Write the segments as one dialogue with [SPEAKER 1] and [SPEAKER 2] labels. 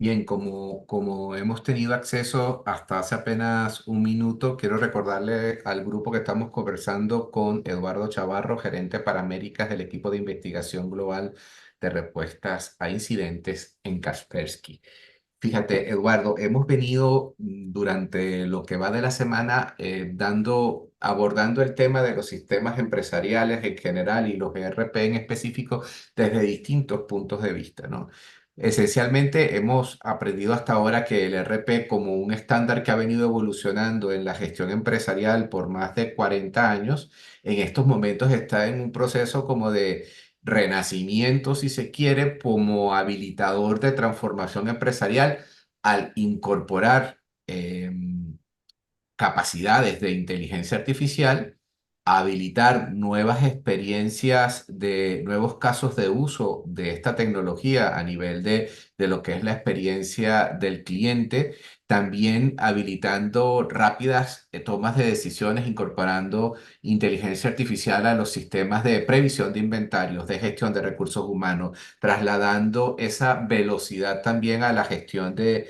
[SPEAKER 1] Bien, como hemos tenido acceso hasta hace apenas un minuto, quiero recordarle al grupo que estamos conversando con Eduardo Chavarro, gerente para Américas del equipo de investigación global de respuestas a incidentes en Kaspersky. Fíjate, Eduardo, hemos venido durante lo que va de la semana abordando el tema de los sistemas empresariales en general y los ERP en específico desde distintos puntos de vista, ¿no? Esencialmente hemos aprendido hasta ahora que el ERP como un estándar que ha venido evolucionando en la gestión empresarial por más de 40 años, en estos momentos está en un proceso como de renacimiento, si se quiere, como habilitador de transformación empresarial al incorporar capacidades de inteligencia artificial, habilitar nuevas experiencias de nuevos casos de uso de esta tecnología a nivel de lo que es la experiencia del cliente, también habilitando rápidas tomas de decisiones, incorporando inteligencia artificial a los sistemas de previsión de inventarios, de gestión de recursos humanos, trasladando esa velocidad también a la gestión de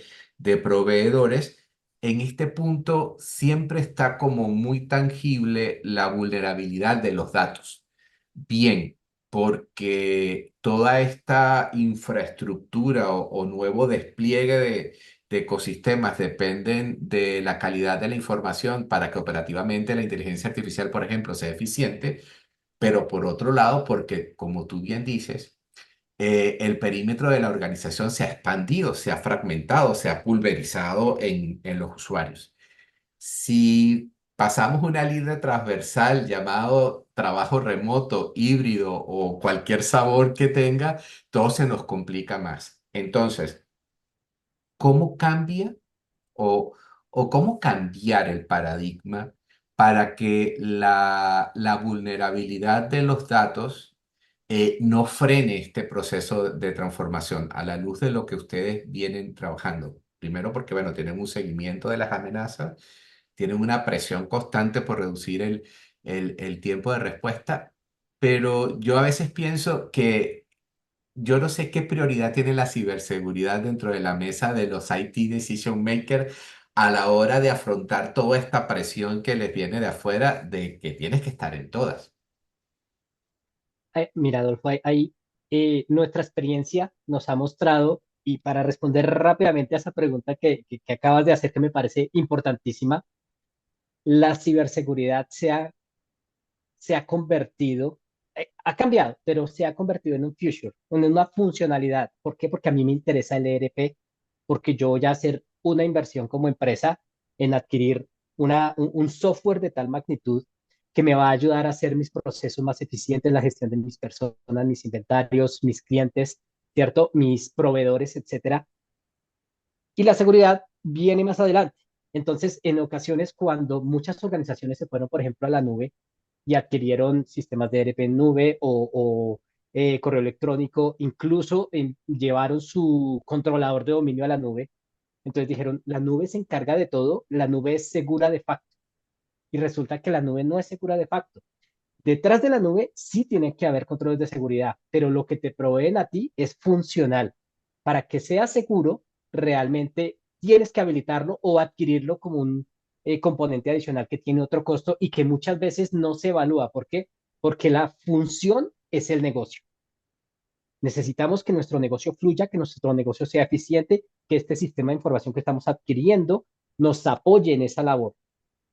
[SPEAKER 1] proveedores. En este punto siempre está como muy tangible la vulnerabilidad de los datos. Bien, porque toda esta infraestructura o nuevo despliegue de ecosistemas dependen de la calidad de la información para que operativamente la inteligencia artificial, por ejemplo, sea eficiente, pero por otro lado, porque como tú bien dices, el perímetro de la organización se ha expandido, se ha fragmentado, se ha pulverizado en los usuarios. Si pasamos una línea transversal llamado trabajo remoto, híbrido o cualquier sabor que tenga, todo se nos complica más. Entonces, ¿cómo cambia o, o cómo cambiar el paradigma para que la vulnerabilidad de los datos no frene este proceso de transformación a la luz de lo que ustedes vienen trabajando? Primero porque, bueno, tienen un seguimiento de las amenazas, tienen una presión constante por reducir el tiempo de respuesta, pero yo a veces pienso que yo no sé qué prioridad tiene la ciberseguridad dentro de la mesa de los IT Decision Makers a la hora de afrontar toda esta presión que les viene de afuera de que tienes que estar en todas.
[SPEAKER 2] Mira, Adolfo, nuestra experiencia nos ha mostrado, y para responder rápidamente a esa pregunta que acabas de hacer, que me parece importantísima, la ciberseguridad se ha convertido, ha cambiado, pero se ha convertido en un future, en una funcionalidad. ¿Por qué? Porque a mí me interesa el ERP, porque yo voy a hacer una inversión como empresa en adquirir un software de tal magnitud que me va a ayudar a hacer mis procesos más eficientes, la gestión de mis personas, mis inventarios, mis clientes, ¿cierto? Mis proveedores, etcétera. Y la seguridad viene más adelante. Entonces, en ocasiones, cuando muchas organizaciones se fueron, por ejemplo, a la nube y adquirieron sistemas de ERP en nube o correo electrónico, incluso llevaron su controlador de dominio a la nube, entonces dijeron, la nube se encarga de todo, la nube es segura de facto. Y resulta que la nube no es segura de facto. Detrás de la nube sí tiene que haber controles de seguridad, pero lo que te proveen a ti es funcional. Para que sea seguro, realmente tienes que habilitarlo o adquirirlo como un componente adicional que tiene otro costo y que muchas veces no se evalúa. ¿Por qué? Porque la función es el negocio. Necesitamos que nuestro negocio fluya, que nuestro negocio sea eficiente, que este sistema de información que estamos adquiriendo nos apoye en esa labor.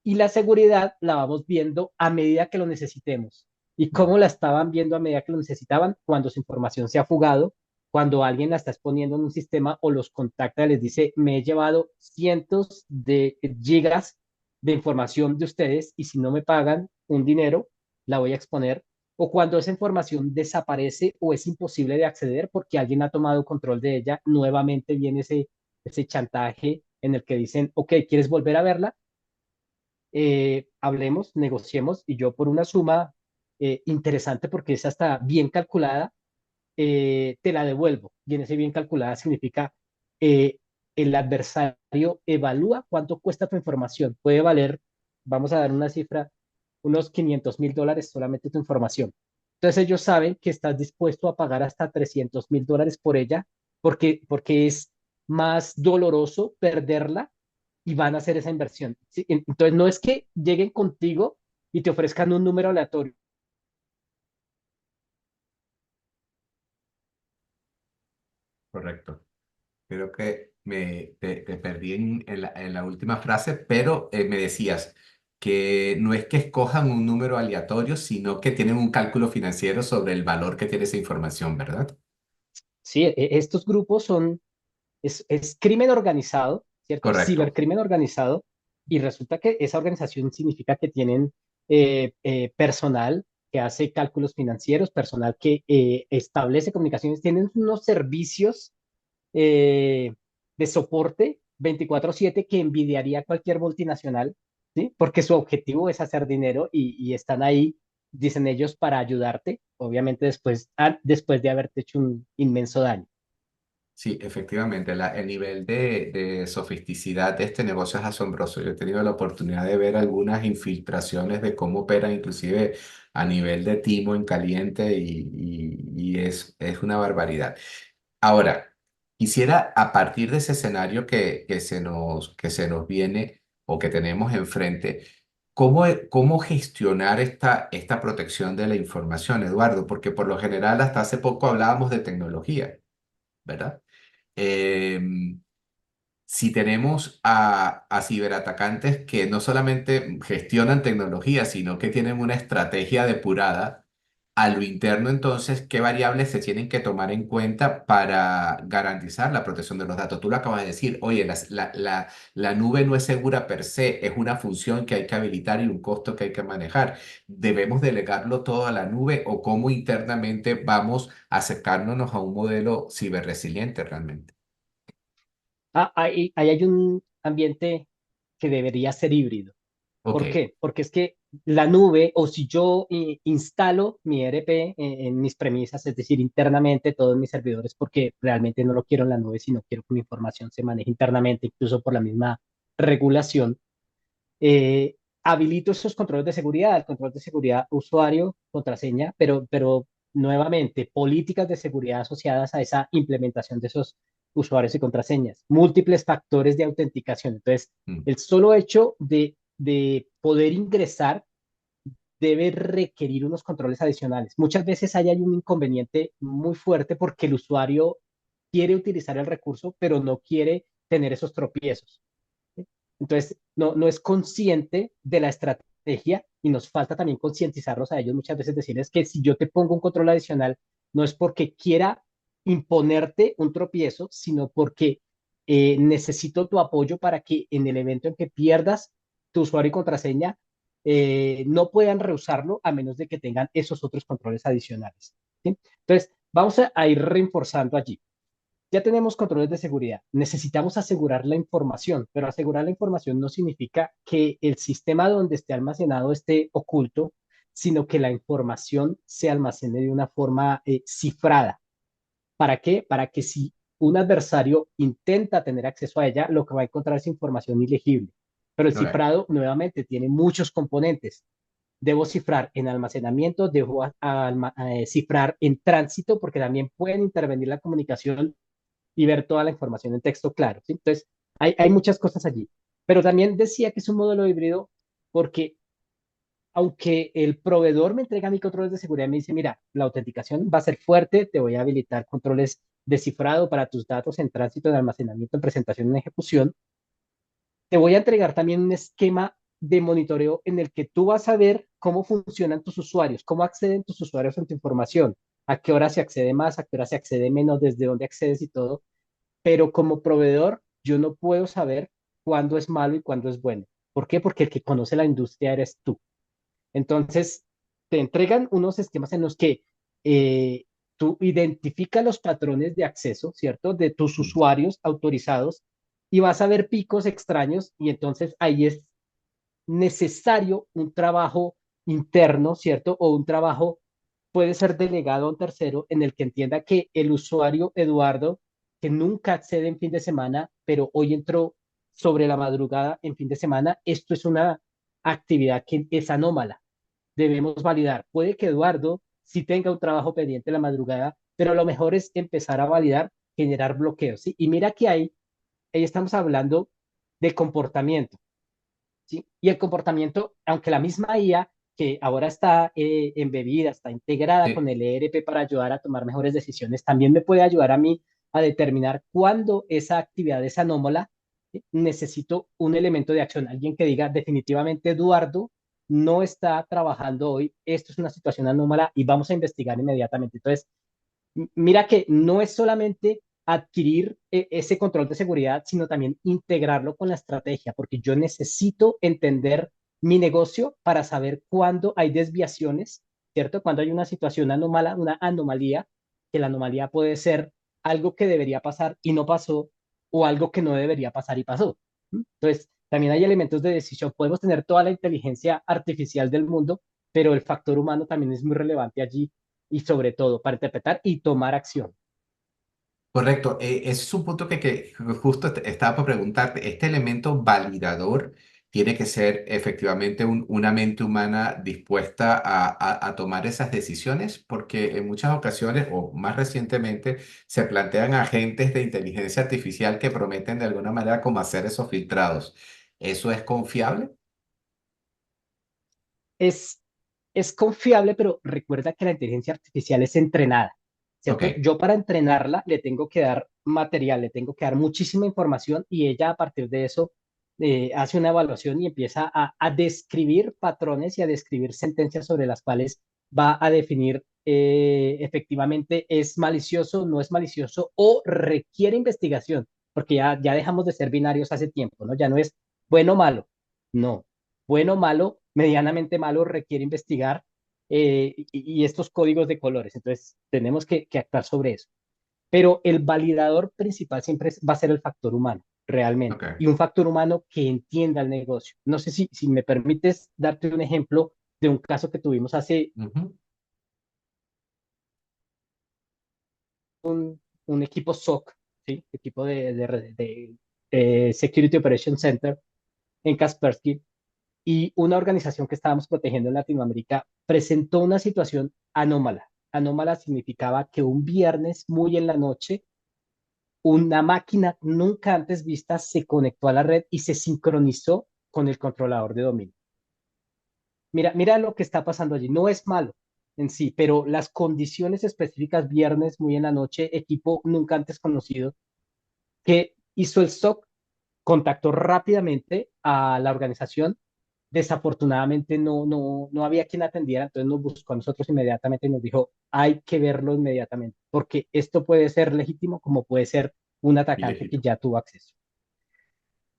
[SPEAKER 2] Y la seguridad la vamos viendo a medida que lo necesitemos. ¿Y cómo la estaban viendo a medida que lo necesitaban? Cuando su información se ha fugado, cuando alguien la está exponiendo en un sistema o los contacta y les dice, me he llevado cientos de gigas de información de ustedes y si no me pagan un dinero, la voy a exponer. O cuando esa información desaparece o es imposible de acceder porque alguien ha tomado control de ella, nuevamente viene ese chantaje en el que dicen, ok, ¿quieres volver a verla? Hablemos, negociemos y yo por una suma interesante porque es hasta bien calculada, te la devuelvo. Y en ese bien calculada significa eh, el adversario evalúa cuánto cuesta tu información. Puede valer, vamos a dar una cifra, unos $500,000 solamente tu información. Entonces ellos saben que estás dispuesto a pagar hasta $300,000 por ella porque es más doloroso perderla y van a hacer esa inversión. ¿Sí? Entonces, no es que lleguen contigo y te ofrezcan un número aleatorio.
[SPEAKER 1] Correcto. Creo que te perdí en la última frase, pero me decías que no es que escojan un número aleatorio, sino que tienen un cálculo financiero sobre el valor que tiene esa información, ¿verdad?
[SPEAKER 2] Sí, estos grupos es crimen organizado, ¿cierto?
[SPEAKER 1] Correcto.
[SPEAKER 2] Cibercrimen organizado, y resulta que esa organización significa que tienen personal que hace cálculos financieros, personal que establece comunicaciones, tienen unos servicios eh, de soporte 24/7 que envidiaría cualquier multinacional, ¿sí? Porque su objetivo es hacer dinero y están ahí, dicen ellos, para ayudarte, obviamente después de haberte hecho un inmenso daño.
[SPEAKER 1] Sí, efectivamente, el nivel de sofisticidad de este negocio es asombroso. Yo he tenido la oportunidad de ver algunas infiltraciones de cómo operan, inclusive a nivel de timo en caliente, y es una barbaridad. Ahora, quisiera, a partir de ese escenario que se nos viene o que tenemos enfrente, ¿cómo gestionar esta protección de la información, Eduardo? Porque por lo general hasta hace poco hablábamos de tecnología, ¿verdad? Em, si tenemos a ciberatacantes que no solamente gestionan tecnología, sino que tienen una estrategia depurada a lo interno, entonces, ¿qué variables se tienen que tomar en cuenta para garantizar la protección de los datos? Tú lo acabas de decir, oye, la nube no es segura per se, es una función que hay que habilitar y un costo que hay que manejar. ¿Debemos delegarlo todo a la nube o cómo internamente vamos a acercarnos a un modelo ciberresiliente realmente?
[SPEAKER 2] Ahí hay un ambiente que debería ser híbrido.
[SPEAKER 1] Ok,
[SPEAKER 2] ¿Por qué? Porque es que la nube, o si yo instalo mi ERP en mis premisas, es decir, internamente todos mis servidores, porque realmente no lo quiero en la nube, sino quiero que mi información se maneje internamente, incluso por la misma regulación, eh, habilito esos controles de seguridad, el control de seguridad usuario, contraseña, pero nuevamente, políticas de seguridad asociadas a esa implementación de esos usuarios y contraseñas, múltiples factores de autenticación. Entonces,
[SPEAKER 1] mm,
[SPEAKER 2] el solo hecho de poder ingresar debe requerir unos controles adicionales. Muchas veces hay un inconveniente muy fuerte porque el usuario quiere utilizar el recurso, pero no quiere tener esos tropiezos. Entonces, no es consciente de la estrategia y nos falta también concientizarlos a ellos muchas veces, decirles que si yo te pongo un control adicional, no es porque quiera imponerte un tropiezo, sino porque necesito tu apoyo para que en el evento en que pierdas tu usuario y contraseña, no puedan rehusarlo a menos de que tengan esos otros controles adicionales. ¿Sí? Entonces, vamos a ir reforzando allí. Ya tenemos controles de seguridad. Necesitamos asegurar la información, pero asegurar la información no significa que el sistema donde esté almacenado esté oculto, sino que la información se almacene de una forma cifrada. ¿Para qué? Para que si un adversario intenta tener acceso a ella, lo que va a encontrar es información ilegible. Pero el
[SPEAKER 1] correcto.
[SPEAKER 2] cifrado, nuevamente, tiene muchos componentes. Debo cifrar en almacenamiento, debo cifrar en tránsito, porque también pueden intervenir la comunicación y ver toda la información en texto claro. ¿Sí? Entonces, hay muchas cosas allí. Pero también decía que es un modelo híbrido porque aunque el proveedor me entrega mi controles de seguridad y me dice, mira, la autenticación va a ser fuerte, te voy a habilitar controles de cifrado para tus datos en tránsito, en almacenamiento, en presentación, en ejecución, te voy a entregar también un esquema de monitoreo en el que tú vas a ver cómo funcionan tus usuarios, cómo acceden tus usuarios a tu información, a qué hora se accede más, a qué hora se accede menos, desde dónde accedes y todo, pero como proveedor yo no puedo saber cuándo es malo y cuándo es bueno. ¿Por qué? Porque el que conoce la industria eres tú. Entonces, te entregan unos esquemas en los que eh, tú identificas los patrones de acceso, ¿cierto? De tus
[SPEAKER 1] Mm,
[SPEAKER 2] usuarios autorizados y vas a ver picos extraños y entonces ahí es necesario un trabajo interno, ¿cierto? O un trabajo puede ser delegado a un tercero en el que entienda que el usuario Eduardo, que nunca accede en fin de semana, pero hoy entró sobre la madrugada en fin de semana, esto es una actividad que es anómala. Debemos validar. Puede que Eduardo sí tenga un trabajo pendiente en la madrugada, pero lo mejor es empezar a validar generar bloqueos, ¿sí? Y mira que ahí estamos hablando de comportamiento, ¿sí? Y el comportamiento, aunque la misma IA que ahora está embebida, está integrada con
[SPEAKER 1] Sí.
[SPEAKER 2] el ERP para ayudar a tomar mejores decisiones, también me puede ayudar a mí a determinar cuándo esa actividad es anómala. ¿Sí? Necesito un elemento de acción, alguien que diga definitivamente Eduardo no está trabajando hoy, esto es una situación anómala y vamos a investigar inmediatamente. Entonces, mira que no es solamente adquirir ese control de seguridad, sino también integrarlo con la estrategia, porque yo necesito entender mi negocio para saber cuándo hay desviaciones, ¿cierto? Cuando hay una situación anómala, una anomalía, que la anomalía puede ser algo que debería pasar y no pasó, o algo que no debería pasar y pasó. Entonces, también hay elementos de decisión. Podemos tener toda la inteligencia artificial del mundo, pero el factor humano también es muy relevante allí y sobre todo para interpretar y tomar acción.
[SPEAKER 1] Correcto. Ese es un punto que justo estaba por preguntarte. Este elemento validador tiene que ser efectivamente una mente humana dispuesta a tomar esas decisiones, porque en muchas ocasiones, o más recientemente, se plantean agentes de inteligencia artificial que prometen de alguna manera como hacer esos filtrados. ¿Eso es confiable?
[SPEAKER 2] Es, es confiable, pero recuerda que la inteligencia artificial es entrenada, ¿cierto?
[SPEAKER 1] Ok.
[SPEAKER 2] Yo para entrenarla le tengo que dar material, le tengo que dar muchísima información y ella a partir de eso hace una evaluación y empieza a describir patrones y a describir sentencias sobre las cuales va a definir efectivamente es malicioso, no es malicioso o requiere investigación, porque ya dejamos de ser binarios hace tiempo, ¿no? Ya no es bueno o malo, no. Bueno o malo, medianamente malo, requiere investigar y estos códigos de colores. Entonces, tenemos que actuar sobre eso. Pero el validador principal siempre va a ser el factor humano, realmente. Y
[SPEAKER 1] Ok.
[SPEAKER 2] un factor humano que entienda el negocio. No sé si me permites darte un ejemplo de un caso que tuvimos hace
[SPEAKER 1] Ujú.
[SPEAKER 2] un equipo SOC, ¿sí? Equipo de Security Operations Center en Kaspersky, y una organización que estábamos protegiendo en Latinoamérica presentó una situación anómala. Anómala significaba que un viernes muy en la noche, una máquina nunca antes vista se conectó a la red y se sincronizó con el controlador de dominio. Mira lo que está pasando allí. No es malo en sí, pero las condiciones específicas, viernes muy en la noche, equipo nunca antes conocido, que hizo el SOC, contactó rápidamente a la organización. Desafortunadamente no había quien atendiera, entonces nos buscó a nosotros inmediatamente y nos dijo, hay que verlo inmediatamente, porque esto puede ser legítimo como puede ser un atacante que
[SPEAKER 1] Ilegítimo.
[SPEAKER 2] ya tuvo acceso.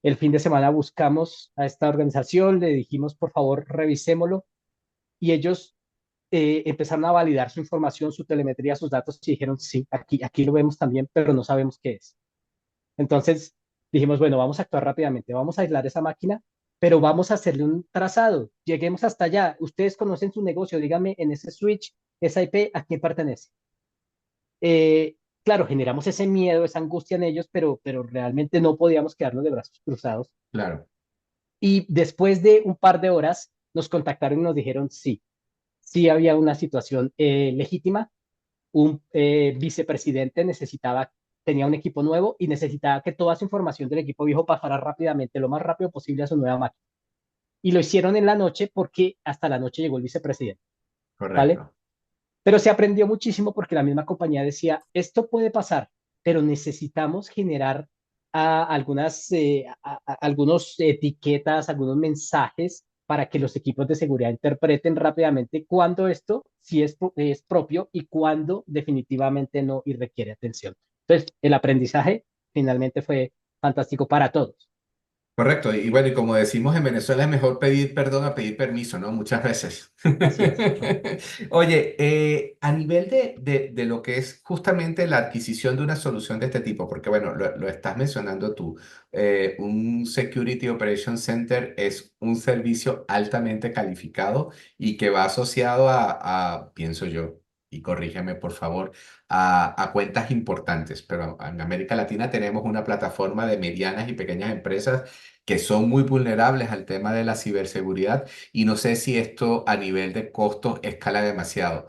[SPEAKER 2] El fin de semana buscamos a esta organización, le dijimos, por favor, revisémoslo, y ellos empezaron a validar su información, su telemetría, sus datos, y dijeron, sí, aquí lo vemos también, pero no sabemos qué es. Entonces dijimos, bueno, vamos a actuar rápidamente, vamos a aislar esa máquina, pero vamos a hacerle un trazado. Lleguemos hasta allá. Ustedes conocen su negocio, díganme en ese switch, esa IP, ¿a quién pertenece? Claro, generamos ese miedo, esa angustia en ellos, pero realmente no podíamos quedarnos de brazos cruzados.
[SPEAKER 1] Claro.
[SPEAKER 2] Y después de un par de horas nos contactaron y nos dijeron sí, sí había una situación legítima, un vicepresidente tenía un equipo nuevo y necesitaba que toda su información del equipo viejo pasara rápidamente, lo más rápido posible a su nueva máquina. Y lo hicieron en la noche porque hasta la noche llegó el vicepresidente, ¿vale?
[SPEAKER 1] Correcto.
[SPEAKER 2] Pero se aprendió muchísimo porque la misma compañía decía, esto puede pasar, pero necesitamos generar algunos etiquetas, algunos mensajes para que los equipos de seguridad interpreten rápidamente cuándo esto sí es propio y cuándo definitivamente no y requiere atención. Entonces, el aprendizaje finalmente fue fantástico para todos.
[SPEAKER 1] Correcto. Y bueno, y como decimos en Venezuela, es mejor pedir perdón a pedir permiso, ¿no? Muchas veces.
[SPEAKER 2] Así es.
[SPEAKER 1] Oye, a nivel de lo que es justamente la adquisición de una solución de este tipo, porque bueno, lo estás mencionando tú, un Security Operations Center es un servicio altamente calificado y que va asociado pienso yo, y corrígeme por favor, a cuentas importantes, pero en América Latina tenemos una plataforma de medianas y pequeñas empresas que son muy vulnerables al tema de la ciberseguridad y no sé si esto a nivel de costos escala demasiado.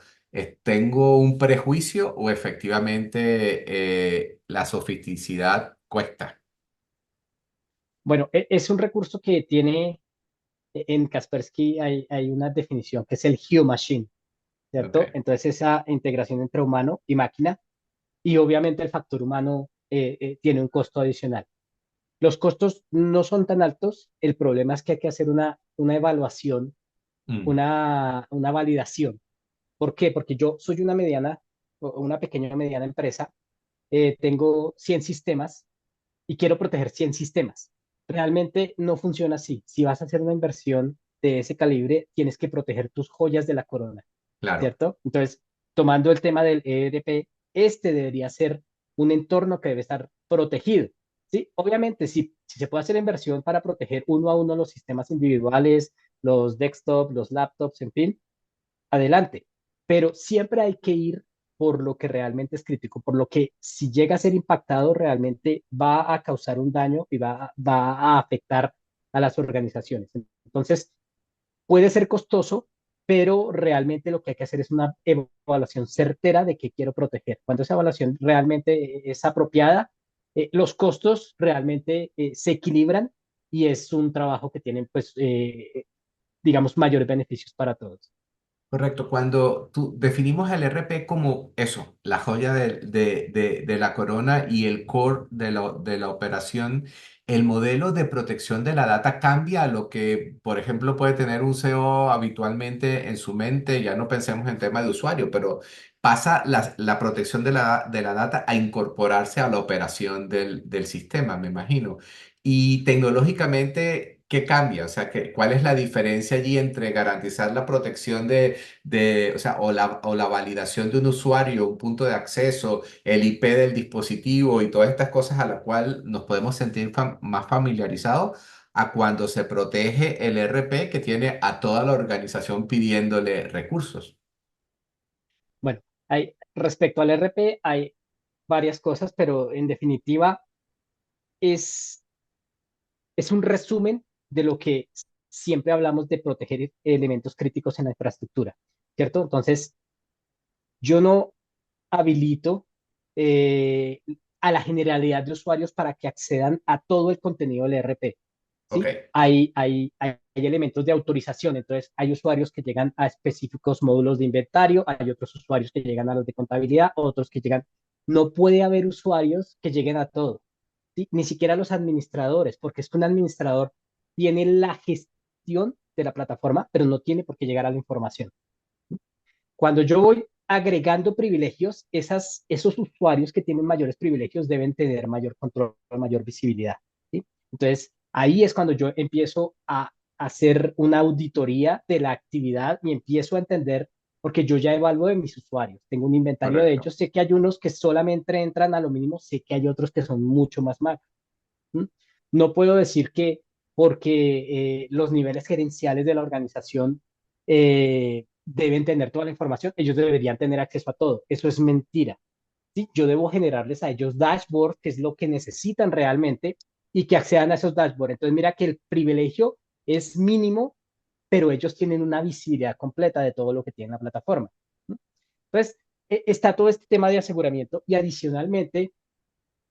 [SPEAKER 1] ¿Tengo un prejuicio o efectivamente la sofisticidad cuesta?
[SPEAKER 2] Bueno, es un recurso que tiene, en Kaspersky hay una definición que es el Human Machine, ¿cierto?
[SPEAKER 1] Ok.
[SPEAKER 2] Entonces esa integración entre humano y máquina y obviamente el factor humano tiene un costo adicional. Los costos no son tan altos, el problema es que hay que hacer una evaluación,
[SPEAKER 1] Mm,
[SPEAKER 2] una validación. ¿Por qué? Porque yo soy una mediana, o una pequeña o mediana empresa, tengo 100 sistemas y quiero proteger 100 sistemas. Realmente no funciona así. Si vas a hacer una inversión de ese calibre, tienes que proteger tus joyas de la corona,
[SPEAKER 1] claro.
[SPEAKER 2] ¿cierto? Entonces, tomando el tema del ERP, este debería ser un entorno que debe estar protegido. ¿Sí? Obviamente, si se puede hacer inversión para proteger uno a uno los sistemas individuales, los desktops, los laptops, en fin, adelante. Pero siempre hay que ir por lo que realmente es crítico, por lo que si llega a ser impactado realmente va a causar un daño y va a afectar a las organizaciones. Entonces, puede ser costoso, pero realmente lo que hay que hacer es una evaluación certera de qué quiero proteger. Cuando esa evaluación realmente es apropiada, los costos realmente se equilibran y es un trabajo que tiene, pues, digamos, mayores beneficios para todos.
[SPEAKER 1] Correcto, cuando tú definimos el RP como eso, la joya de la corona y el core de la operación, el modelo de protección de la data cambia a lo que, por ejemplo, puede tener un CEO habitualmente en su mente, ya no pensemos en tema de usuario, pero pasa la protección de la data a incorporarse a la operación del sistema, me imagino. Y tecnológicamente, ¿qué cambia? O sea, ¿cuál es la diferencia allí entre garantizar la protección o sea, o la validación de un usuario, un punto de acceso, el IP del dispositivo y todas estas cosas a las cuales nos podemos sentir más familiarizados a cuando se protege el RP que tiene a toda la organización pidiéndole recursos?
[SPEAKER 2] Bueno, respecto al RP hay varias cosas, pero en definitiva es, es un resumen de lo que siempre hablamos de proteger elementos críticos en la infraestructura, ¿cierto? Entonces, yo no habilito eh, a la generalidad de usuarios para que accedan a todo el contenido del ERP, ¿sí?
[SPEAKER 1] Ok,
[SPEAKER 2] Hay elementos de autorización, entonces hay usuarios que llegan a específicos módulos de inventario, hay otros usuarios que llegan a los de contabilidad, otros que llegan... No puede haber usuarios que lleguen a todo, ¿sí? Ni siquiera los administradores, porque es que un administrador tiene la gestión de la plataforma, pero no tiene por qué llegar a la información. Cuando yo voy agregando privilegios, esos usuarios que tienen mayores privilegios deben tener mayor control, mayor visibilidad, ¿sí? Entonces, ahí es cuando yo empiezo a hacer una auditoría de la actividad y empiezo a entender, porque yo ya evalúo de mis usuarios, tengo un inventario de
[SPEAKER 1] correcto.
[SPEAKER 2] ellos, sé que hay unos que solamente entran a lo mínimo, sé que hay otros que son mucho más macro. ¿Mm? No puedo decir que porque los niveles gerenciales de la organización deben tener toda la información, ellos deberían tener acceso a todo. Eso es mentira. ¿Sí? Yo debo generarles a ellos dashboards, que es lo que necesitan realmente, y que accedan a esos dashboards. Entonces, mira que el privilegio es mínimo, pero ellos tienen una visibilidad completa de todo lo que tiene la plataforma. ¿No? Entonces, está todo este tema de aseguramiento y adicionalmente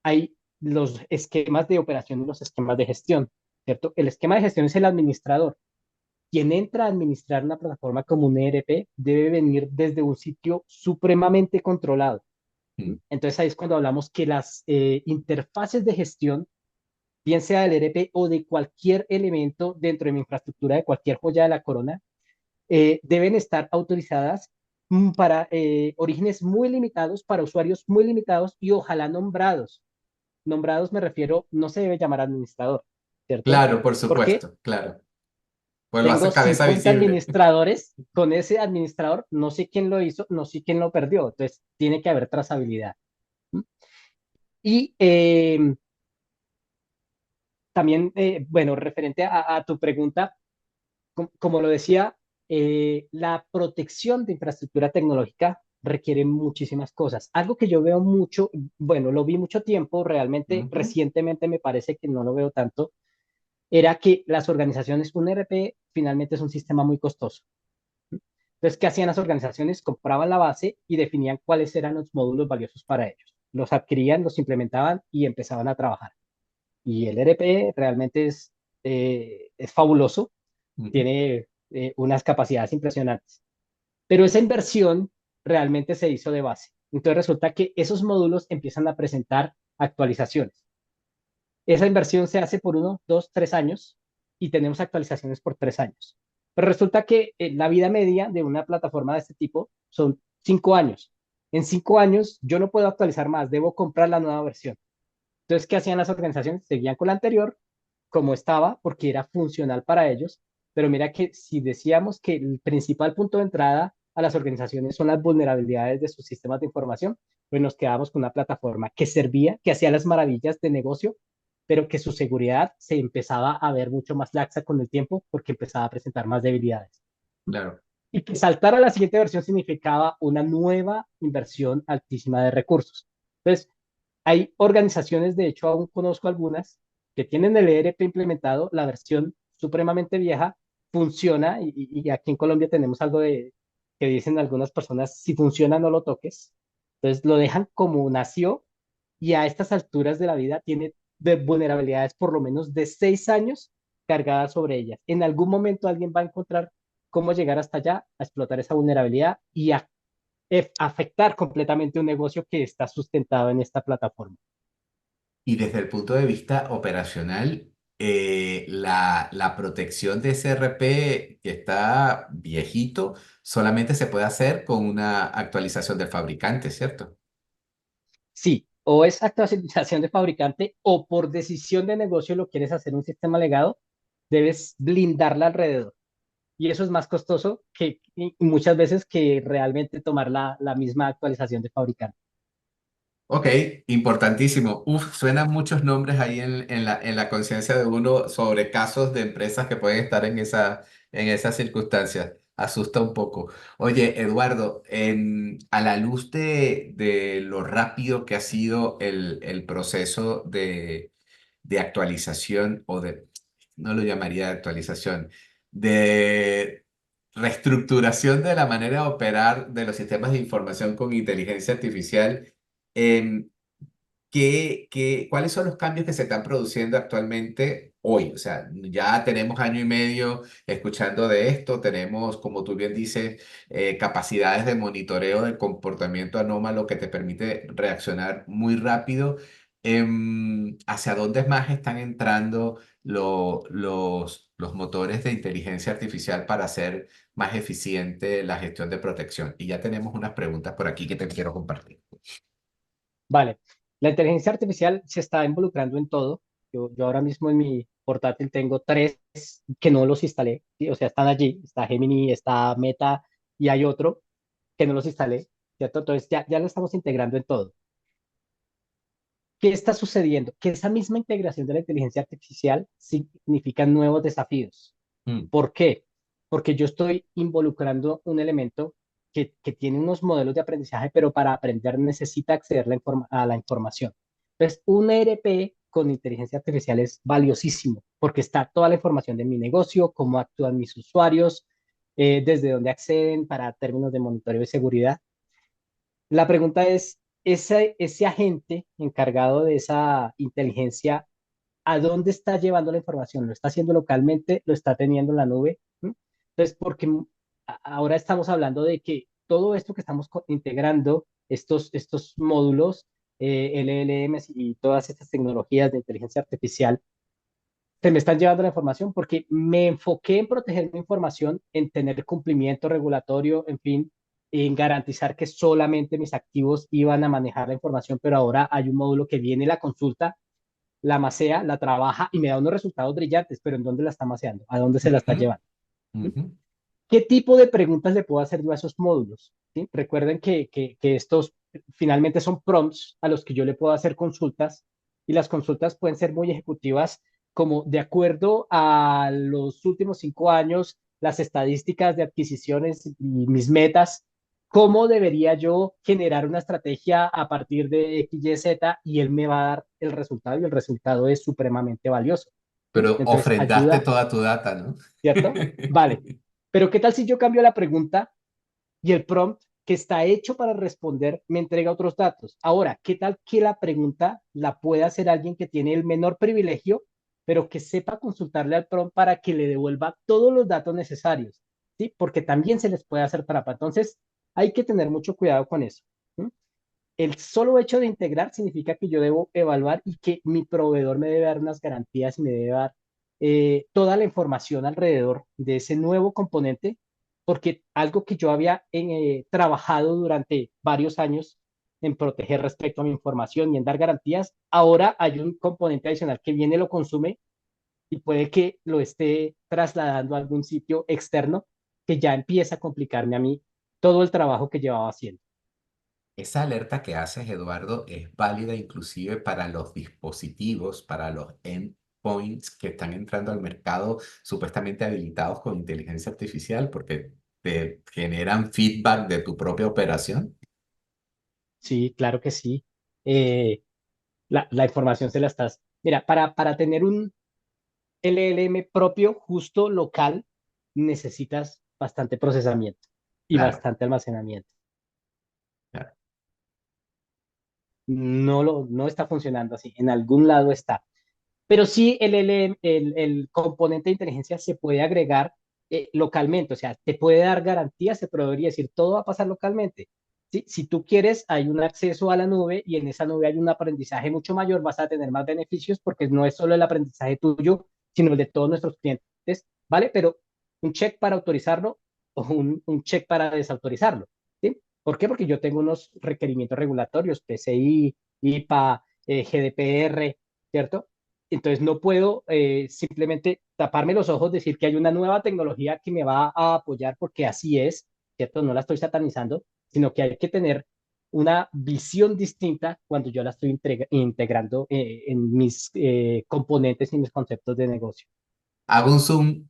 [SPEAKER 2] hay los esquemas de operación y los esquemas de gestión, ¿cierto? El esquema de gestión es el administrador. Quien entra a administrar una plataforma como un ERP debe venir desde un sitio supremamente controlado.
[SPEAKER 1] Mm,
[SPEAKER 2] Entonces ahí es cuando hablamos que las interfaces de gestión, bien sea del ERP o de cualquier elemento dentro de mi infraestructura, de cualquier joya de la corona, deben estar autorizadas para orígenes muy limitados, para usuarios muy limitados y ojalá nombrados. Nombrados me refiero, no se debe llamar administrador, ¿cierto?
[SPEAKER 1] claro, por
[SPEAKER 2] Porque
[SPEAKER 1] supuesto, claro. Pues lo
[SPEAKER 2] tengo
[SPEAKER 1] hace cabeza
[SPEAKER 2] 50
[SPEAKER 1] visible.
[SPEAKER 2] administradores, con ese administrador no sé quién lo hizo, no sé quién lo perdió, entonces tiene que haber trazabilidad. Y también, bueno, referente a tu pregunta, como lo decía, la protección de infraestructura tecnológica requiere muchísimas cosas. Algo que yo veo mucho, bueno, lo vi mucho tiempo, realmente
[SPEAKER 1] Ujú.
[SPEAKER 2] recientemente me parece que no lo veo tanto, era que las organizaciones, un ERP finalmente es un sistema muy costoso. Entonces, ¿qué hacían las organizaciones? Compraban la base y definían cuáles eran los módulos valiosos para ellos. Los adquirían, los implementaban y empezaban a trabajar. Y el ERP realmente es fabuloso,
[SPEAKER 1] Ujú.
[SPEAKER 2] tiene unas capacidades impresionantes. Pero esa inversión realmente se hizo de base. Entonces resulta que esos módulos empiezan a presentar actualizaciones. Esa inversión se hace por 1, 2, 3 años y tenemos actualizaciones por 3 años. Pero resulta que la vida media de una plataforma de este tipo son 5 años. En 5 años yo no puedo actualizar más, debo comprar la nueva versión. Entonces, ¿qué hacían las organizaciones? Seguían con la anterior como estaba porque era funcional para ellos, pero mira que si decíamos que el principal punto de entrada a las organizaciones son las vulnerabilidades de sus sistemas de información, pues nos quedamos con una plataforma que servía, que hacía las maravillas de negocio, pero que su seguridad se empezaba a ver mucho más laxa con el tiempo porque empezaba a presentar más debilidades.
[SPEAKER 1] Claro.
[SPEAKER 2] Y que saltar a la siguiente versión significaba una nueva inversión altísima de recursos. Entonces, hay organizaciones, de hecho, aún conozco algunas, que tienen el ERP implementado, la versión supremamente vieja, funciona, y aquí en Colombia tenemos algo de que dicen algunas personas, si funciona no lo toques. Entonces lo dejan como nació y a estas alturas de la vida tiene de vulnerabilidades por lo menos de 6 años cargadas sobre ellas. En algún momento alguien va a encontrar cómo llegar hasta allá, a explotar esa vulnerabilidad y a afectar completamente un negocio que está sustentado en esta plataforma.
[SPEAKER 1] Y desde el punto de vista operacional, la protección de ese RP que está viejito solamente se puede hacer con una actualización del fabricante, ¿cierto?
[SPEAKER 2] Sí, o es actualización de fabricante o por decisión de negocio lo quieres hacer un sistema legado, debes blindarla alrededor. Y eso es más costoso que y muchas veces que realmente tomar la misma actualización de fabricante.
[SPEAKER 1] Ok, importantísimo. Uf, suenan muchos nombres ahí en la conciencia de uno sobre casos de empresas que pueden estar en esas circunstancias. Asusta un poco. Oye, Eduardo, a la luz de lo rápido que ha sido el proceso de actualización, no lo llamaría de actualización, de reestructuración de la manera de operar de los sistemas de información con inteligencia artificial, em, cuáles son los cambios que se están produciendo actualmente hoy? O sea, ya tenemos año y medio escuchando de esto, tenemos, como tú bien dices, capacidades de monitoreo del comportamiento anómalo que te permite reaccionar muy rápido. ¿Hacia dónde más están entrando los motores de inteligencia artificial para hacer más eficiente la gestión de protección? Y ya tenemos unas preguntas por aquí que te quiero compartir.
[SPEAKER 2] Vale, la inteligencia artificial se está involucrando en todo. Yo ahora mismo en mi portátil tengo tres que no los instalé, ¿sí? O sea, están allí, está Gemini, está Meta y hay otro que no los instalé, ¿cierto? Entonces ya lo estamos integrando en todo. ¿Qué está sucediendo? Que esa misma integración de la inteligencia artificial significa nuevos desafíos.
[SPEAKER 1] Mm.
[SPEAKER 2] ¿Por qué? Porque yo estoy involucrando un elemento que tiene unos modelos de aprendizaje, pero para aprender necesita acceder a la información. Entonces, un ERP con inteligencia artificial es valiosísimo porque está toda la información de mi negocio, cómo actúan mis usuarios, desde dónde acceden para términos de monitoreo y seguridad. La pregunta es, ese agente encargado de esa inteligencia, ¿a dónde está llevando la información? ¿Lo está haciendo localmente? ¿Lo está teniendo en la nube? ¿Mm? Entonces, porque ahora estamos hablando de que todo esto que estamos integrando, estos módulos, LLMs y todas estas tecnologías de inteligencia artificial, se me están llevando la información porque me enfoqué en proteger mi información, en tener cumplimiento regulatorio, en fin, en garantizar que solamente mis activos iban a manejar la información, pero ahora hay un módulo que viene la consulta, la masea, la trabaja y me da unos resultados brillantes, pero ¿en dónde la está maseando? ¿A dónde se la está
[SPEAKER 1] Ujú,
[SPEAKER 2] llevando? ¿Sí?
[SPEAKER 1] ujú.
[SPEAKER 2] ¿Qué tipo de preguntas le puedo hacer yo a esos módulos? ¿Sí? Recuerden que estos finalmente son prompts a los que yo le puedo hacer consultas y las consultas pueden ser muy ejecutivas, como de acuerdo a los últimos 5 años, las estadísticas de adquisiciones y mis metas, ¿cómo debería yo generar una estrategia a partir de X, Y, Z? Y él me va a dar el resultado y el resultado es supremamente valioso. ¿Sí?
[SPEAKER 1] Pero
[SPEAKER 2] Entonces,
[SPEAKER 1] ofrendaste
[SPEAKER 2] ayuda,
[SPEAKER 1] toda tu data, ¿no?
[SPEAKER 2] ¿cierto? Vale. Pero ¿qué tal si yo cambio la pregunta? y el prompt que está hecho para responder me entrega otros datos. Ahora, ¿qué tal que la pregunta la pueda hacer alguien que tiene el menor privilegio, pero que sepa consultarle al prompt para que le devuelva todos los datos necesarios? ¿Sí? Porque también se les puede hacer trampa. Entonces, hay que tener mucho cuidado con eso. ¿Sí? El solo hecho de integrar significa que yo debo evaluar y que mi proveedor me debe dar unas garantías y me debe dar toda la información alrededor de ese nuevo componente, porque algo que yo había trabajado durante varios años en proteger respecto a mi información y en dar garantías, ahora hay un componente adicional que viene, lo consume y puede que lo esté trasladando a algún sitio externo que ya empieza a complicarme a mí todo el trabajo que llevaba haciendo.
[SPEAKER 1] Esa alerta que haces, Eduardo, es válida inclusive para los dispositivos, para los endpoints que están entrando al mercado supuestamente habilitados con inteligencia artificial, porque te generan feedback de tu propia operación.
[SPEAKER 2] Sí, claro que sí. Eh, la información se la estás. Mira, para tener un LLM propio, justo local, necesitas bastante procesamiento y
[SPEAKER 1] Claro,
[SPEAKER 2] bastante almacenamiento.
[SPEAKER 1] claro.
[SPEAKER 2] No está funcionando así. En algún lado está. Pero sí, el componente de inteligencia se puede agregar localmente, o sea, te puede dar garantías, se podría decir, todo va a pasar localmente. ¿Sí? Si tú quieres, hay un acceso a la nube y en esa nube hay un aprendizaje mucho mayor, vas a tener más beneficios porque no es solo el aprendizaje tuyo, sino el de todos nuestros clientes, ¿vale? Pero un check para autorizarlo o un check para desautorizarlo, ¿sí? ¿Por qué? Porque yo tengo unos requerimientos regulatorios, PCI, IPA, GDPR, ¿cierto? Entonces no puedo simplemente taparme los ojos, decir que hay una nueva tecnología que me va a apoyar porque así es, ¿cierto? No la estoy satanizando, sino que hay que tener una visión distinta cuando yo la estoy integrando en mis componentes y mis conceptos de negocio.
[SPEAKER 1] Hago un zoom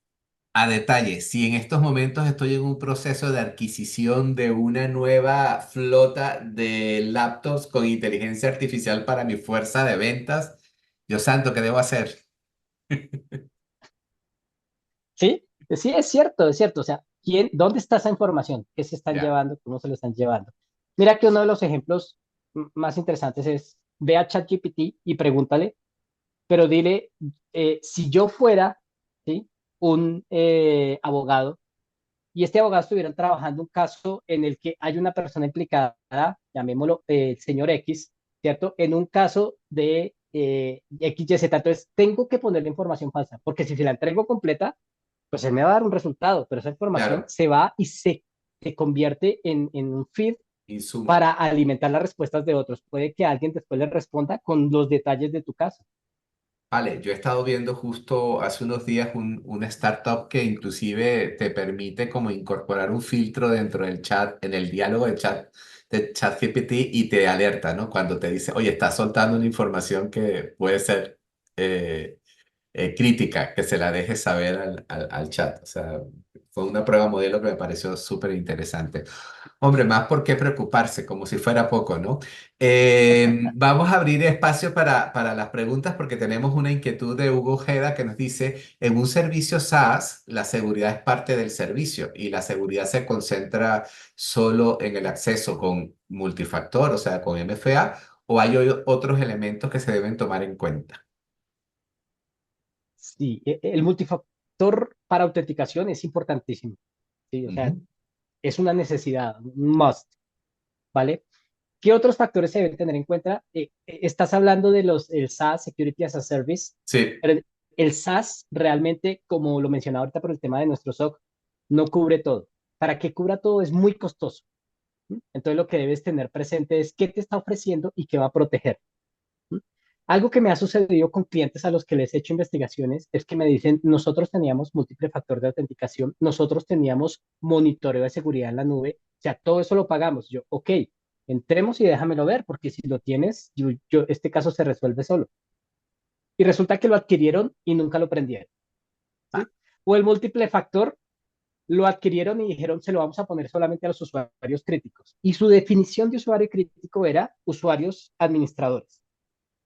[SPEAKER 1] a detalle. Si en estos momentos estoy en un proceso de adquisición de una nueva flota de laptops con inteligencia artificial para mi fuerza de ventas, Dios santo, ¿qué debo hacer?
[SPEAKER 2] Sí, sí, es cierto, es cierto. O sea, dónde está esa información? ¿Qué se están
[SPEAKER 1] Ya.
[SPEAKER 2] llevando? ¿Cómo se lo están llevando? Mira que uno de los ejemplos más interesantes es, ve a ChatGPT y pregúntale, pero dile, si yo fuera, ¿sí? un abogado y este abogado estuviera trabajando un caso en el que hay una persona implicada, llamémoslo el señor X, ¿cierto? En un caso de XYZ, entonces tengo que ponerle información falsa, porque si se la entrego completa, pues él me va a dar un resultado, pero esa información
[SPEAKER 1] Claro,
[SPEAKER 2] se va y se convierte en un feed
[SPEAKER 1] insumo.
[SPEAKER 2] para alimentar las respuestas de otros. Puede que alguien después le responda con los detalles de tu caso.
[SPEAKER 1] Vale, yo he estado viendo justo hace unos días una startup que inclusive te permite como incorporar un filtro dentro del chat, en el diálogo de ChatGPT y te alerta, ¿no? Cuando te dice, oye, estás soltando una información que puede ser crítica, que se la dejes saber al chat. O sea, fue una prueba modelo que me pareció súper interesante. Hombre, más por qué preocuparse, como si fuera poco, ¿no? Vamos a abrir espacio para las preguntas porque tenemos una inquietud de Hugo Ojeda que nos dice, en un servicio SaaS, la seguridad es parte del servicio y la seguridad se concentra solo en el acceso con multifactor, o sea, con MFA, o hay otros elementos que se deben tomar en cuenta.
[SPEAKER 2] Sí, el multifactor para autenticación es importantísimo. Sí, o sea,
[SPEAKER 1] Ujú.
[SPEAKER 2] es una necesidad, un must, ¿vale? ¿Qué otros factores se deben tener en cuenta? Estás hablando de el SaaS, Security as a Service,
[SPEAKER 1] Sí,
[SPEAKER 2] pero el SaaS realmente, como lo mencionaba ahorita por el tema de nuestro SOC, no cubre todo. Para que cubra todo es muy costoso. ¿Sí? Entonces lo que debes tener presente es qué te está ofreciendo y qué va a proteger. ¿Sí? Algo que me ha sucedido con clientes a los que les he hecho investigaciones es que me dicen, nosotros teníamos múltiple factor de autenticación, nosotros teníamos monitoreo de seguridad en la nube, o sea, todo eso lo pagamos. Yo, ok, entremos y déjamelo ver, porque si lo tienes, este caso se resuelve solo. Y resulta que lo adquirieron y nunca lo prendieron. ¿Sí? O el múltiple factor lo adquirieron y dijeron, se lo vamos a poner solamente a los usuarios críticos. Y su definición de usuario crítico era usuarios administradores.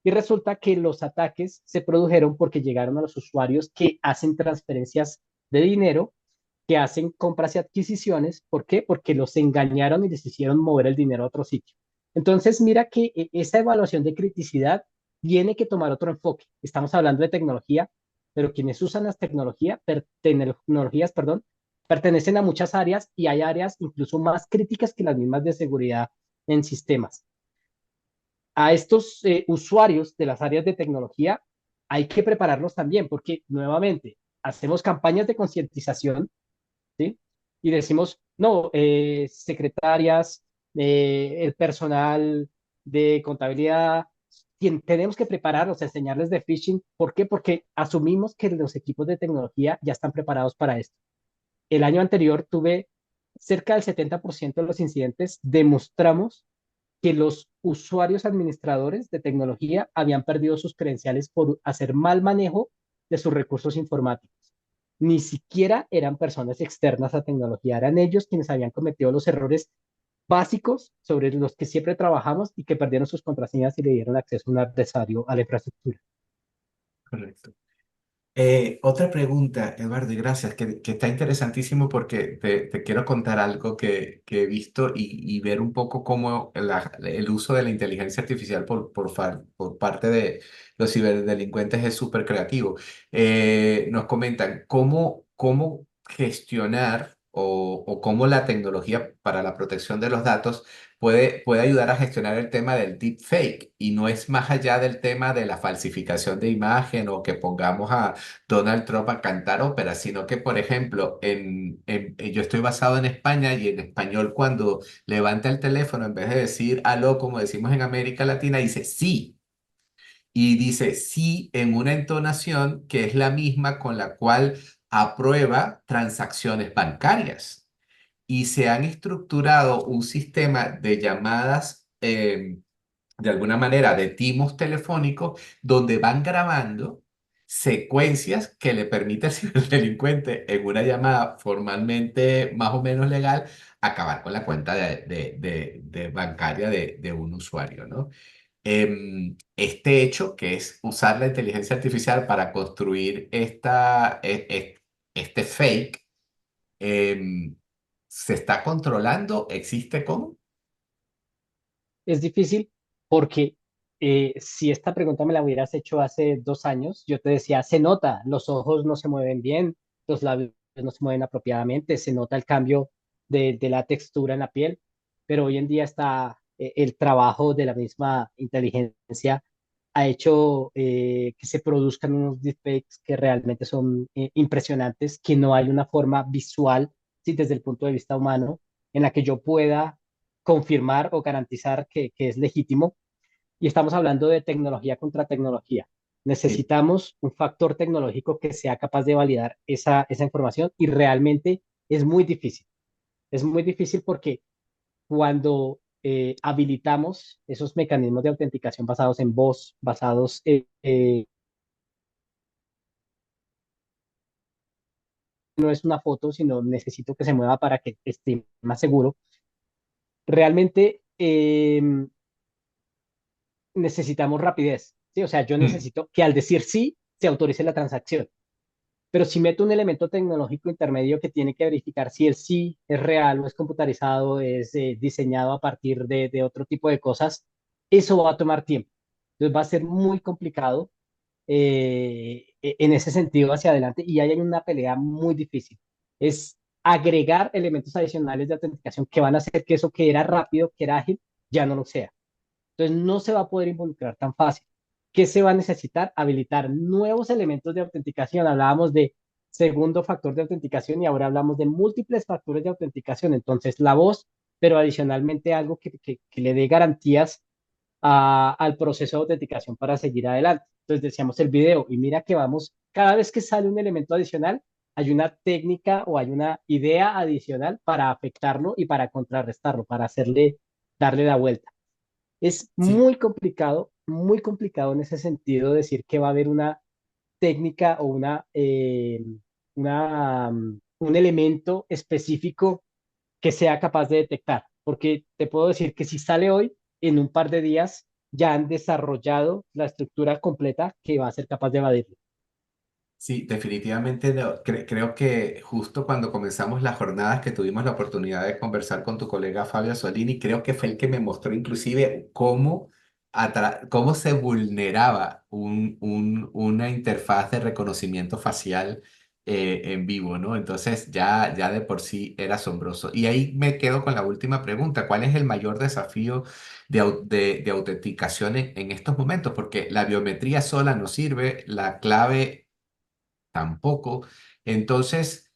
[SPEAKER 2] Y resulta que los ataques se produjeron porque llegaron a los usuarios que hacen transferencias de dinero que hacen compras y adquisiciones. ¿Por qué? Porque los engañaron y les hicieron mover el dinero a otro sitio. Entonces, mira que esa evaluación de criticidad tiene que tomar otro enfoque. Estamos hablando de tecnología, pero quienes usan las tecnologías, perdón, pertenecen a muchas áreas y hay áreas incluso más críticas que las mismas de seguridad en sistemas. A estos usuarios de las áreas de tecnología hay que prepararlos también, porque nuevamente hacemos campañas de concientización, ¿sí? Y decimos, no, secretarias, el personal de contabilidad, tenemos que prepararlos, enseñarles de phishing. ¿Por qué? Porque asumimos que los equipos de tecnología ya están preparados para esto. El año anterior tuve cerca del 70% de los incidentes, demostramos que los usuarios administradores de tecnología habían perdido sus credenciales por hacer mal manejo de sus recursos informáticos. Ni siquiera eran personas externas a tecnología, eran ellos quienes habían cometido los errores básicos sobre los que siempre trabajamos y que perdieron sus contraseñas y le dieron acceso a un adversario a la infraestructura.
[SPEAKER 1] Correcto. Otra pregunta, Eduardo, y gracias, que está interesantísimo porque te quiero contar algo que he visto y ver un poco cómo el uso de la inteligencia artificial por parte de los ciberdelincuentes es súper creativo. Nos comentan cómo gestionar o cómo la tecnología para la protección de los datos puede ayudar a gestionar el tema del deepfake y no es más allá del tema de la falsificación de imagen o que pongamos a Donald Trump a cantar ópera, sino que, por ejemplo, yo estoy basado en España y en español cuando levanta el teléfono, en vez de decir aló, como decimos en América Latina, dice sí. Y dice sí en una entonación que es la misma con la cual aprueba transacciones bancarias. Y se han estructurado un sistema de llamadas de alguna manera de timos telefónicos donde van grabando secuencias que le permite al ciberdelincuente en una llamada formalmente más o menos legal acabar con la cuenta de bancaria de un usuario, ¿no? Este hecho, que es usar la inteligencia artificial para construir este fake, em, ¿se está controlando? ¿Existe cómo?
[SPEAKER 2] Es difícil porque si esta pregunta me la hubieras hecho hace 2 años, yo te decía, se nota, los ojos no se mueven bien, los labios no se mueven apropiadamente, se nota el cambio de la textura en la piel, pero hoy en día está el trabajo de la misma inteligencia ha hecho que se produzcan unos deepfakes que realmente son impresionantes, que no hay una forma visual, sí, desde el punto de vista humano, en la que yo pueda confirmar o garantizar que es legítimo. Y estamos hablando de tecnología contra tecnología.
[SPEAKER 1] Sí,
[SPEAKER 2] Necesitamos un factor tecnológico que sea capaz de validar esa información y realmente es muy difícil. Es muy difícil porque cuando habilitamos esos mecanismos de autenticación basados en voz, basados no es una foto, sino necesito que se mueva para que esté más seguro, realmente necesitamos rapidez, ¿sí? O sea, yo
[SPEAKER 1] mm,
[SPEAKER 2] necesito que al decir sí, se autorice la transacción. Pero si meto un elemento tecnológico intermedio que tiene que verificar si el sí es real o es computarizado, es diseñado a partir de otro tipo de cosas, eso va a tomar tiempo. Entonces va a ser muy complicado en ese sentido hacia adelante y ahí hay una pelea muy difícil. Es agregar elementos adicionales de autenticación que van a hacer que eso que era rápido, que era ágil, ya no lo sea. Entonces no se va a poder involucrar tan fácil. ¿Qué se va a necesitar? Habilitar nuevos elementos de autenticación. Hablábamos de segundo factor de autenticación y ahora hablamos de múltiples factores de autenticación. Entonces la voz, pero adicionalmente algo que le dé garantías al proceso de autenticación para seguir adelante. Entonces decíamos el video y mira que vamos, cada vez que sale un elemento adicional, hay una técnica o hay una idea adicional para afectarlo y para contrarrestarlo, para hacerle, darle la vuelta. Es
[SPEAKER 1] sí.
[SPEAKER 2] muy complicado en ese sentido decir que va a haber una técnica o un elemento específico que sea capaz de detectar, porque te puedo decir que si sale hoy, en un par de días ya han desarrollado la estructura completa que va a ser capaz de evadirlo.
[SPEAKER 1] Sí, definitivamente creo que justo cuando comenzamos las jornadas que tuvimos la oportunidad de conversar con tu colega Fabio Solini, creo que fue el que me mostró inclusive cómo se vulneraba una interfaz de reconocimiento facial en vivo, ¿no? Entonces ya de por sí era asombroso. Y ahí me quedo con la última pregunta. ¿Cuál es el mayor desafío de autenticación en estos momentos? Porque la biometría sola no sirve, la clave tampoco. Entonces,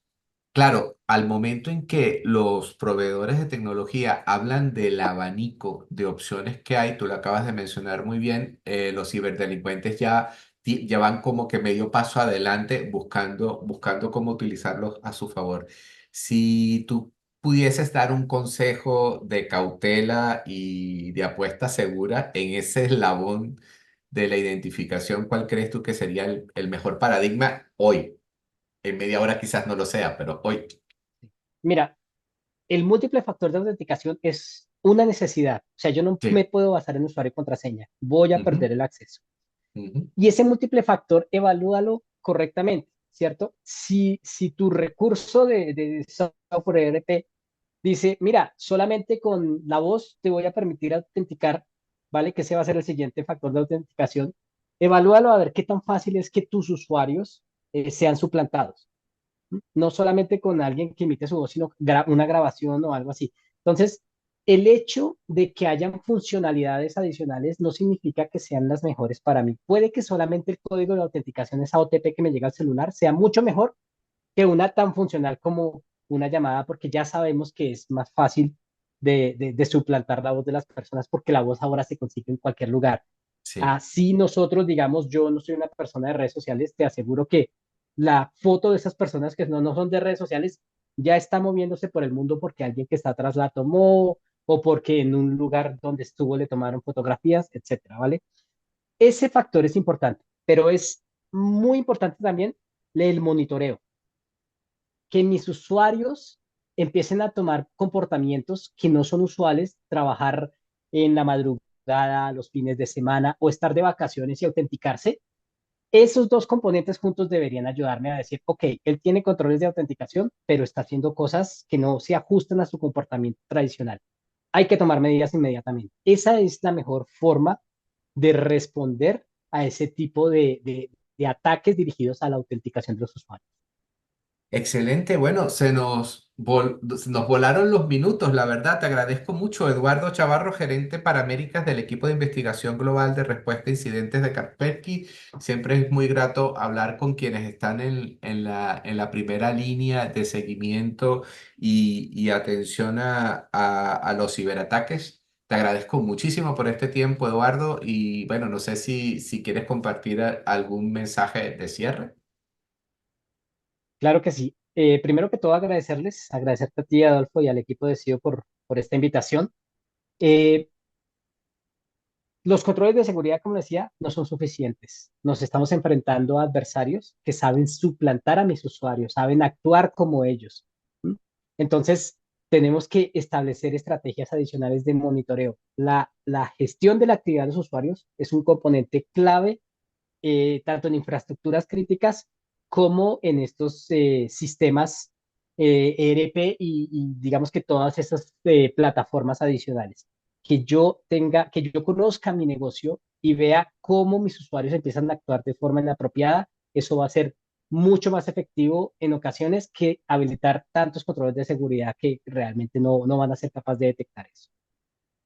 [SPEAKER 1] claro, al momento en que los proveedores de tecnología hablan del abanico de opciones que hay, tú lo acabas de mencionar muy bien, los ciberdelincuentes ya van como que medio paso adelante buscando cómo utilizarlos a su favor. Si tú pudieses dar un consejo de cautela y de apuesta segura en ese eslabón de la identificación, ¿cuál crees tú que sería el mejor paradigma hoy? En media hora quizás no lo sea, pero hoy
[SPEAKER 2] Mira, el múltiple factor de autenticación es una necesidad. O sea, yo no me
[SPEAKER 1] sí.
[SPEAKER 2] puedo basar en usuario y contraseña. Voy a
[SPEAKER 1] Ujú,
[SPEAKER 2] perder el acceso.
[SPEAKER 1] ujú.
[SPEAKER 2] Y ese múltiple factor, evalúalo correctamente, ¿cierto? Si tu recurso de software ERP dice, mira, solamente con la voz te voy a permitir autenticar, ¿vale? Que ese va a ser el siguiente factor de autenticación. Evalúalo a ver qué tan fácil es que tus usuarios sean suplantados. No solamente con alguien que emite su voz, sino una grabación o algo así. Entonces, el hecho de que hayan funcionalidades adicionales no significa que sean las mejores para mí. Puede que solamente el código de autenticación, esa OTP que me llega al celular, sea mucho mejor que una tan funcional como una llamada, porque ya sabemos que es más fácil de suplantar la voz de las personas, porque la voz ahora se consigue en cualquier lugar.
[SPEAKER 1] Sí,
[SPEAKER 2] Así nosotros, digamos, yo no soy una persona de redes sociales, te aseguro que la foto de esas personas que no son de redes sociales ya está moviéndose por el mundo porque alguien que está atrás la tomó o porque en un lugar donde estuvo le tomaron fotografías, etcétera, ¿vale? Ese factor es importante, pero es muy importante también el monitoreo, que mis usuarios empiecen a tomar comportamientos que no son usuales, trabajar en la madrugada, los fines de semana o estar de vacaciones y autenticarse. Esos dos componentes juntos deberían ayudarme a decir, ok, él tiene controles de autenticación, pero está haciendo cosas que no se ajustan a su comportamiento tradicional. Hay que tomar medidas inmediatamente. Esa es la mejor forma de responder a ese tipo de ataques dirigidos a la autenticación de los usuarios.
[SPEAKER 1] excelente. Bueno, se nos volaron los minutos, la verdad. Te agradezco mucho, Eduardo Chavarro, gerente para Américas del equipo de investigación global de respuesta a incidentes de Kaspersky. Siempre es muy grato hablar con quienes están en la primera línea de seguimiento y atención a los ciberataques. Te agradezco muchísimo por este tiempo, Eduardo. Y bueno, no sé si quieres compartir algún mensaje de cierre.
[SPEAKER 2] Claro que sí. Primero que todo, agradecerte a ti, Adolfo, y al equipo de CIO por esta invitación. Eh, los controles de seguridad, como decía, no son suficientes. Nos estamos enfrentando a adversarios que saben suplantar a mis usuarios, saben actuar como ellos. ¿M? Entonces, tenemos que establecer estrategias adicionales de monitoreo. La gestión de la actividad de los usuarios es un componente clave tanto en infraestructuras críticas como en estos sistemas ERP y digamos que todas esas plataformas adicionales. Que yo conozca mi negocio y vea cómo mis usuarios empiezan a actuar de forma inapropiada, eso va a ser mucho más efectivo en ocasiones que habilitar tantos controles de seguridad que realmente no van a ser capaces de detectar eso.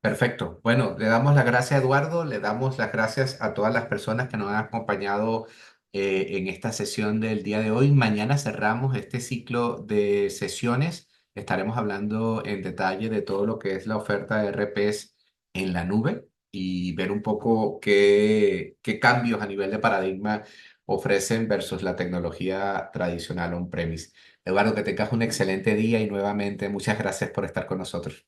[SPEAKER 1] Perfecto. Bueno, le damos las gracias a Eduardo, le damos las gracias a todas las personas que nos han acompañado en esta sesión del día de hoy. Mañana cerramos este ciclo de sesiones. Estaremos hablando en detalle de todo lo que es la oferta de RPs en la nube y ver un poco qué cambios a nivel de paradigma ofrecen versus la tecnología tradicional on-premise. Eduardo, que tengas un excelente día y nuevamente muchas gracias por estar con nosotros.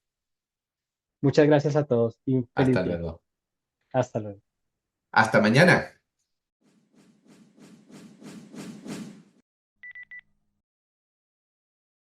[SPEAKER 2] Muchas gracias a todos y un
[SPEAKER 1] Hasta
[SPEAKER 2] feliz día.
[SPEAKER 1] luego.
[SPEAKER 2] Hasta luego.
[SPEAKER 1] Hasta mañana.